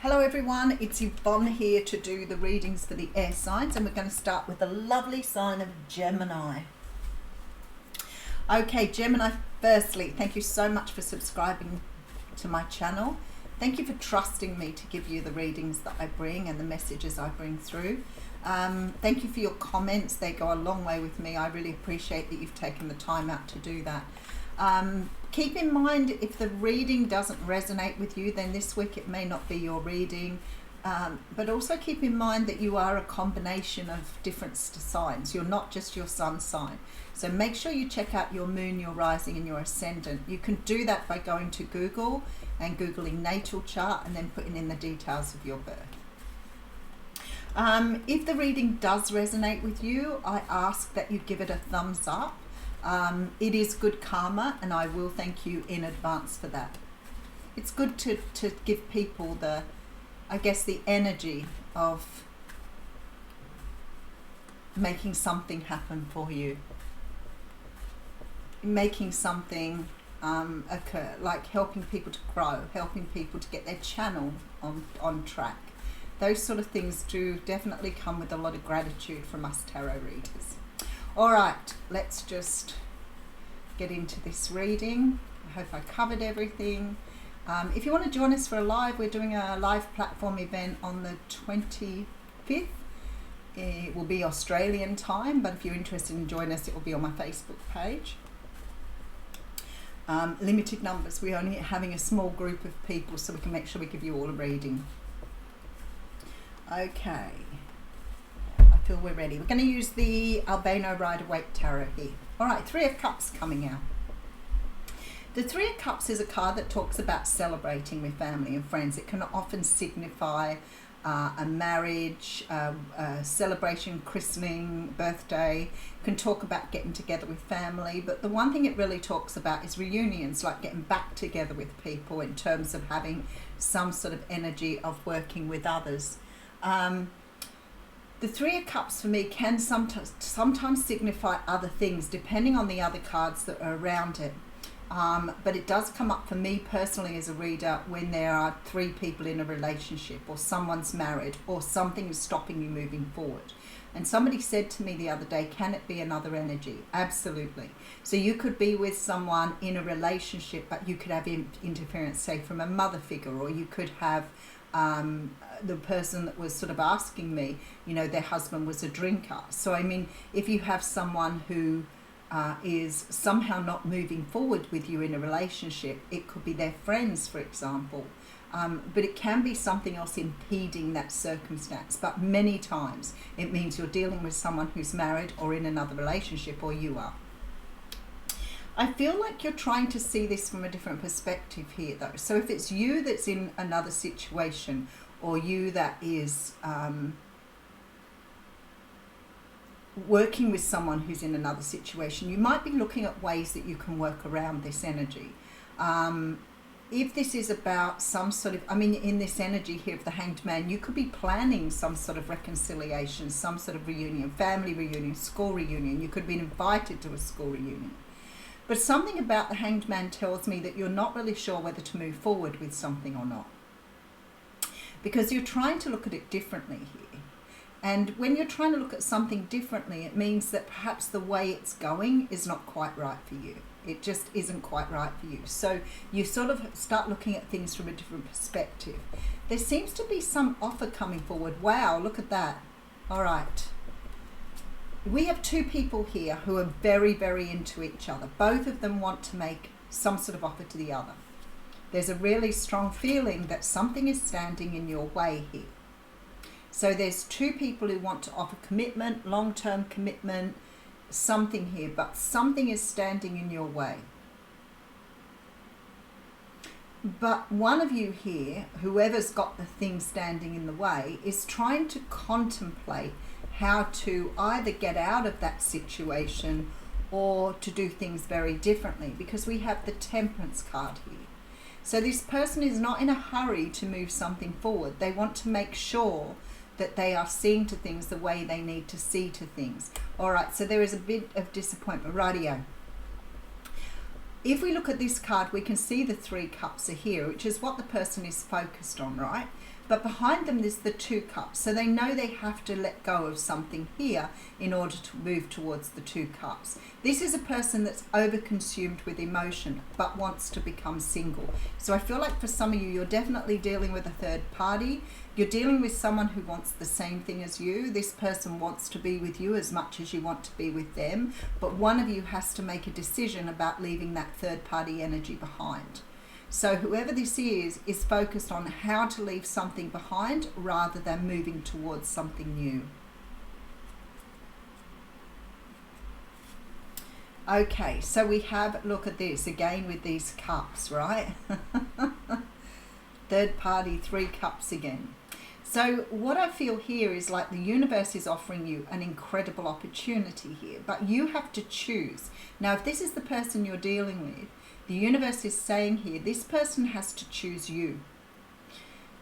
Hello everyone, it's Yvonne here to do the readings for the air signs, and we're going to start with the lovely sign of Gemini. Okay, Gemini, firstly, thank you so much for subscribing to my channel. Thank you for trusting me to give you the readings that I bring and the messages I bring through. Thank you for your comments. They go a long way with me. I really appreciate that you've taken the time out to do that. Keep in mind, if the reading doesn't resonate with you, then this week it may not be your reading. But also keep in mind that you are a combination of different signs. You're not just your sun sign. So make sure you check out your moon, your rising and your ascendant. You can do that by going to Google and Googling natal chart and then putting in the details of your birth. If the reading does resonate with you, I ask that you give it a thumbs up. It is good karma, and I will thank you in advance for that. It's good to give people the energy of making something happen for you, making something occur, like helping people to grow, helping people to get their channel on track. Those sort of things do definitely come with a lot of gratitude from us tarot readers. All right, let's just get into this reading. I hope I covered everything. If you want to join us for a live, we're doing a live platform event on the 25th. It will be Australian time, but if you're interested in joining us, it will be on my Facebook page. Limited numbers. We're only having a small group of people, so we can make sure we give you all a reading. Okay. I feel we're ready. We're going to use the Albino Rider-Waite Tarot here. All right, Three of Cups coming out. The Three of Cups is a card that talks about celebrating with family and friends. It can often signify a marriage, a celebration, christening, birthday. It can talk about getting together with family, but the one thing it really talks about is reunions, like getting back together with people in terms of having some sort of energy of working with others. The Three of Cups for me can sometimes signify other things depending on the other cards that are around it. But it does come up for me personally as a reader when there are three people in a relationship, or someone's married, or something is stopping you moving forward. And somebody said to me the other day, can it be another energy? Absolutely. So you could be with someone in a relationship, but you could have interference, say, from a mother figure, or you could have the person that was sort of asking me, you know, their husband was a drinker. So I mean, if you have someone who is somehow not moving forward with you in a relationship, it could be their friends, for example, but it can be something else impeding that circumstance. But many times it means you're dealing with someone who's married or in another relationship, or you are. I feel like you're trying to see this from a different perspective here, though. So if it's you that's in another situation, or you that is working with someone who's in another situation, you might be looking at ways that you can work around this energy. If this is about some sort of, I mean, in this energy here of the Hanged Man, you could be planning some sort of reconciliation, some sort of reunion, family reunion, school reunion. You could be invited to a school reunion. But something about the Hanged Man tells me that you're not really sure whether to move forward with something or not, because you're trying to look at it differently here. And when you're trying to look at something differently, it means that perhaps the way it's going is not quite right for you. It just isn't quite right for you. So you sort of start looking at things from a different perspective. There seems to be some offer coming forward. Wow, look at that. All right. We have two people here who are very, very into each other. Both of them want to make some sort of offer to the other. There's a really strong feeling that something is standing in your way here. So there's two people who want to offer commitment, long-term commitment, something here, but something is standing in your way. But one of you here, whoever's got the thing standing in the way, is trying to contemplate how to either get out of that situation or to do things very differently, because we have the Temperance card here. So this person is not in a hurry to move something forward. They want to make sure that they are seeing to things the way they need to see to things. All right, so there is a bit of disappointment. Rightio. If we look at this card, we can see the Three Cups are here, which is what the person is focused on, right? But behind them there's the 2 cups. So they know they have to let go of something here in order to move towards the 2 cups. This is a person that's overconsumed with emotion but wants to become single. So I feel like for some of you, you're definitely dealing with a third party. You're dealing with someone who wants the same thing as you. This person wants to be with you as much as you want to be with them. But one of you has to make a decision about leaving that third party energy behind. So whoever this is focused on how to leave something behind rather than moving towards something new. Okay, so we have, look at this again with these cups, right? Third party, 3 cups again. So what I feel here is like the universe is offering you an incredible opportunity here, but you have to choose. Now, if this is the person you're dealing with, the universe is saying here, this person has to choose you.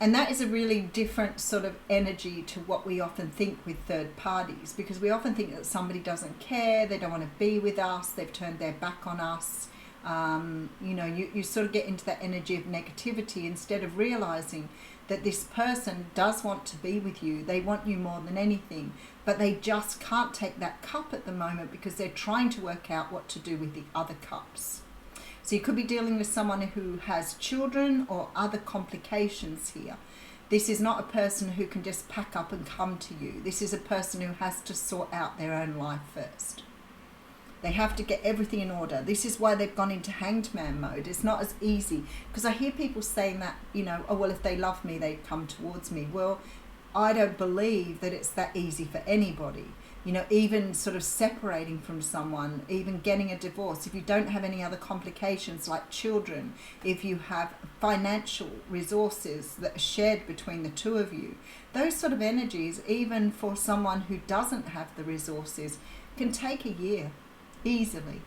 And that is a really different sort of energy to what we often think with third parties, because we often think that somebody doesn't care, they don't want to be with us, they've turned their back on us. You know, you sort of get into that energy of negativity instead of realizing that this person does want to be with you. They want you more than anything, but they just can't take that cup at the moment because they're trying to work out what to do with the other cups. So you could be dealing with someone who has children or other complications here. This is not a person who can just pack up and come to you. This is a person who has to sort out their own life first. They have to get everything in order. This is why they've gone into hanged man mode. It's not as easy. Because I hear people saying that, you know, oh, well, if they love me, they come towards me. Well, I don't believe that it's that easy for anybody. You know, even sort of separating from someone, even getting a divorce, if you don't have any other complications like children, if you have financial resources that are shared between the 2 of you, those sort of energies, even for someone who doesn't have the resources, can take a year easily.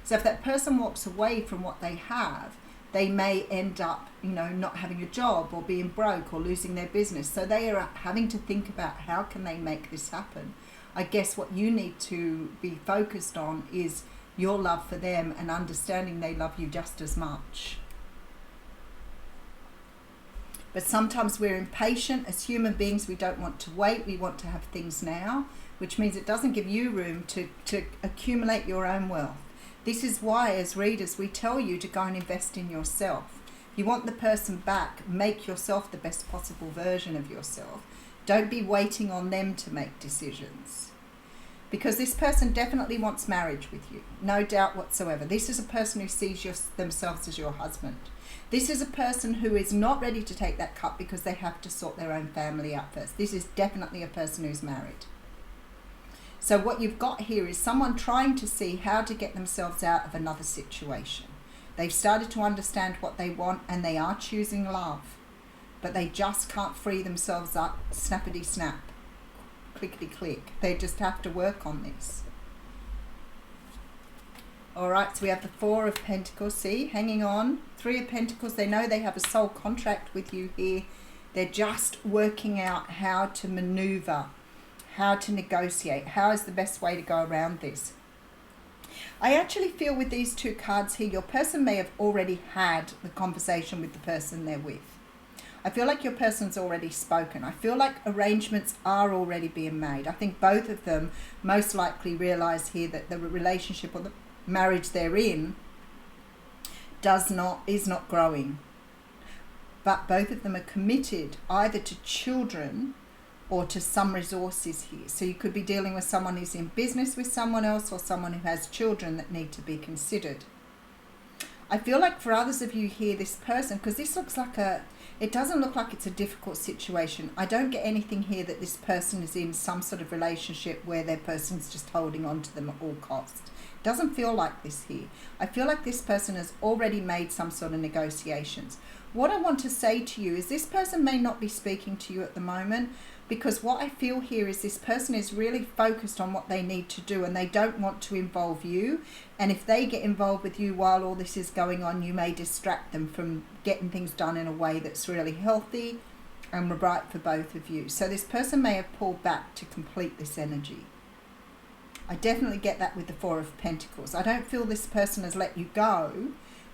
So if that person walks away from what they have, they may end up, you know, not having a job or being broke or losing their business. So they are having to think about how can they make this happen. I guess what you need to be focused on is your love for them and understanding they love you just as much. But sometimes we're impatient as human beings. We don't want to wait. We want to have things now, which means it doesn't give you room to accumulate your own wealth. This is why, as readers, we tell you to go and invest in yourself. If you want the person back, make yourself the best possible version of yourself. Don't be waiting on them to make decisions. Because this person definitely wants marriage with you, no doubt whatsoever. This is a person who sees themselves as your husband. This is a person who is not ready to take that cup because they have to sort their own family out first. This is definitely a person who's married. So what you've got here is someone trying to see how to get themselves out of another situation. They've started to understand what they want and they are choosing love, but they just can't free themselves up snappity snap, clickety click. They just have to work on this. All right, so we have the 4 of Pentacles, see, hanging on. 3 of Pentacles, they know they have a soul contract with you here. They're just working out how to maneuver, how to negotiate, how is the best way to go around this. I actually feel with these 2 cards here, your person may have already had the conversation with the person they're with. I feel like your person's already spoken. I feel like arrangements are already being made. I think both of them most likely realise here that the relationship or the marriage they're in is not growing. But both of them are committed either to children or to some resources here. So you could be dealing with someone who's in business with someone else or someone who has children that need to be considered. I feel like for others of you here, this person, because this looks like it doesn't look like it's a difficult situation. I don't get anything here that this person is in some sort of relationship where their person's just holding on to them at all costs. It doesn't feel like this here. I feel like this person has already made some sort of negotiations. What I want to say to you is this person may not be speaking to you at the moment, because what I feel here is this person is really focused on what they need to do and they don't want to involve you. And if they get involved with you while all this is going on, you may distract them from getting things done in a way that's really healthy and right for both of you. So this person may have pulled back to complete this energy. I definitely get that with the 4 of Pentacles. I don't feel this person has let you go,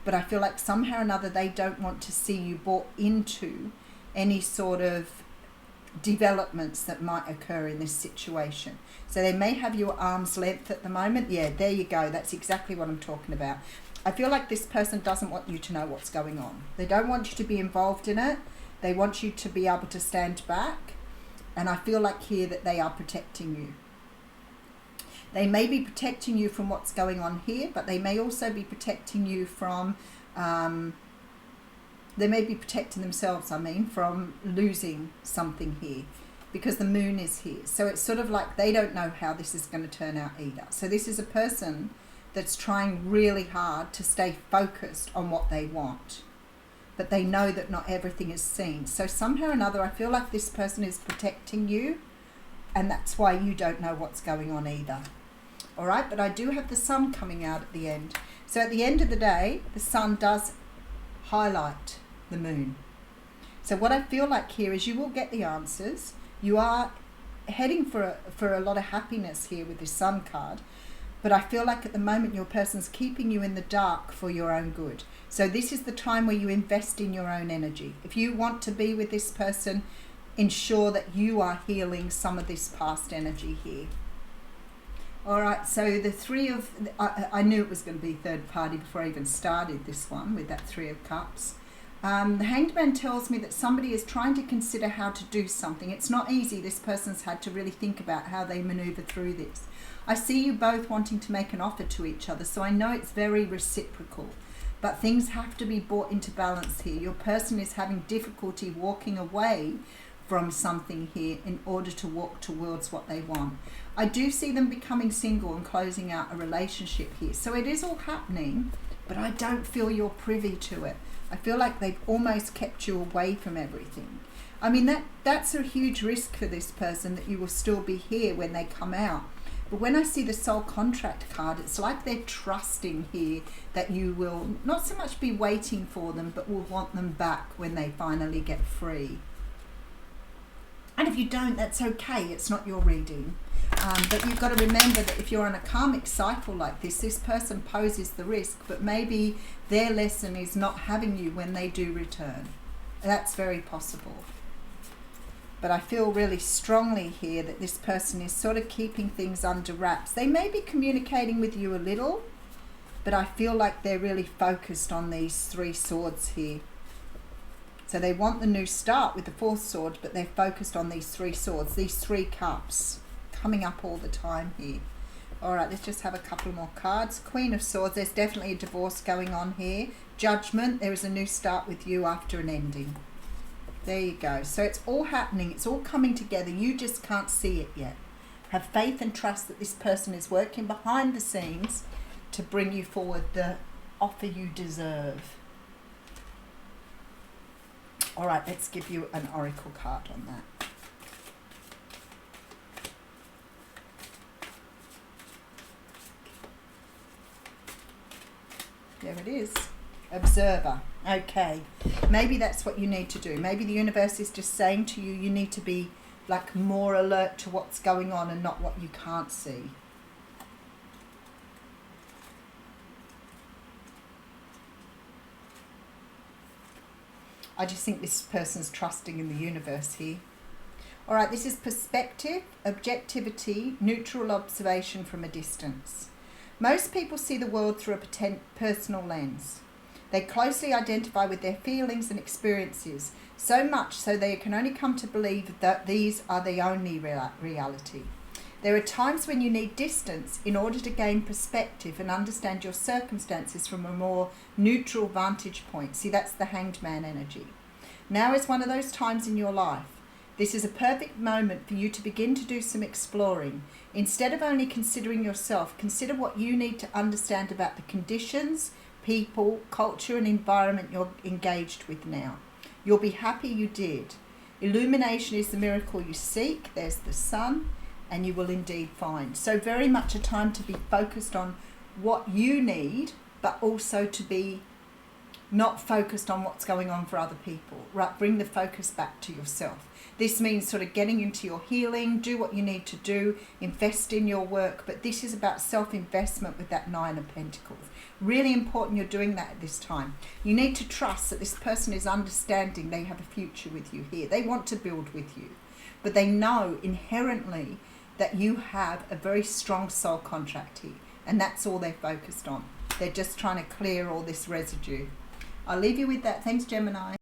but I feel like somehow or another they don't want to see you bought into any sort of developments that might occur in this situation. So they may have you at arm's length at the moment. Yeah, there you go. That's exactly what I'm talking about. I feel like this person doesn't want you to know what's going on. They don't want you to be involved in it. They want you to be able to stand back. And I feel like here that they are protecting you. They may be protecting you from what's going on here, but they may also be protecting you from, they may be protecting themselves, from losing something here, because the moon is here. So it's sort of like they don't know how this is going to turn out either. So this is a person that's trying really hard to stay focused on what they want, but they know that not everything is seen. So somehow or another, I feel like this person is protecting you, and that's why you don't know what's going on either. All right, but I do have the sun coming out at the end. So at the end of the day, the sun does highlight the moon. So what I feel like here is you will get the answers. You are heading for a lot of happiness here with this sun card, but I feel like at the moment your person's keeping you in the dark for your own good. So this is the time where you invest in your own energy. If you want to be with this person, ensure that you are healing some of this past energy here. All right, so the three of, I knew it was going to be third party before I even started this one with that 3 of Cups. The Hanged Man tells me that somebody is trying to consider how to do something. It's not easy. This person's had to really think about how they maneuver through this. I see you both wanting to make an offer to each other, so I know it's very reciprocal. But things have to be brought into balance here. Your person is having difficulty walking away from something here in order to walk towards what they want. I do see them becoming single and closing out a relationship here. So it is all happening, but I don't feel you're privy to it. I feel like they've almost kept you away from everything. I mean, that's a huge risk for this person, that you will still be here when they come out. But when I see the soul contract card, it's like they're trusting here that you will not so much be waiting for them, but will want them back when they finally get free. And if you don't, that's okay. It's not your reading. But you've got to remember that if you're on a karmic cycle like this person poses the risk, but maybe their lesson is not having you when they do return. That's very possible. But I feel really strongly here that this person is sort of keeping things under wraps. They may be communicating with you a little, but I feel like they're really focused on these 3 swords here. So they want the new start with the 4th sword, but they're focused on these 3 swords, these 3 cups coming up all the time here. All right, let's just have a couple more cards. Queen of Swords, there's definitely a divorce going on here. Judgment, there is a new start with you after an ending. There you go. So it's all happening. It's all coming together. You just can't see it yet. Have faith and trust that this person is working behind the scenes to bring you forward the offer you deserve. All right, let's give you an oracle card on that. There it is. Observer. Okay. Maybe that's what you need to do. Maybe the universe is just saying to you, you need to be like more alert to what's going on and not what you can't see. I just think this person's trusting in the universe here. All right, this is perspective, objectivity, neutral observation from a distance. Most people see the world through a personal lens. They closely identify with their feelings and experiences, so much so they can only come to believe that these are the only reality. There are times when you need distance in order to gain perspective and understand your circumstances from a more neutral vantage point. See, that's the Hanged Man energy. Now is one of those times in your life. This is a perfect moment for you to begin to do some exploring. Instead of only considering yourself, consider what you need to understand about the conditions, people, culture and environment you're engaged with now. You'll be happy you did. Illumination is the miracle you seek. There's the sun, and you will indeed find. So very much a time to be focused on what you need, but also to be not focused on what's going on for other people. Right, bring the focus back to yourself. This means sort of getting into your healing, do what you need to do, invest in your work, but this is about self-investment with that Nine of Pentacles. Really important you're doing that at this time. You need to trust that this person is understanding they have a future with you here. They want to build with you, but they know inherently that you have a very strong soul contract here, and that's all they're focused on. They're just trying to clear all this residue. I'll leave you with that. Thanks, Gemini.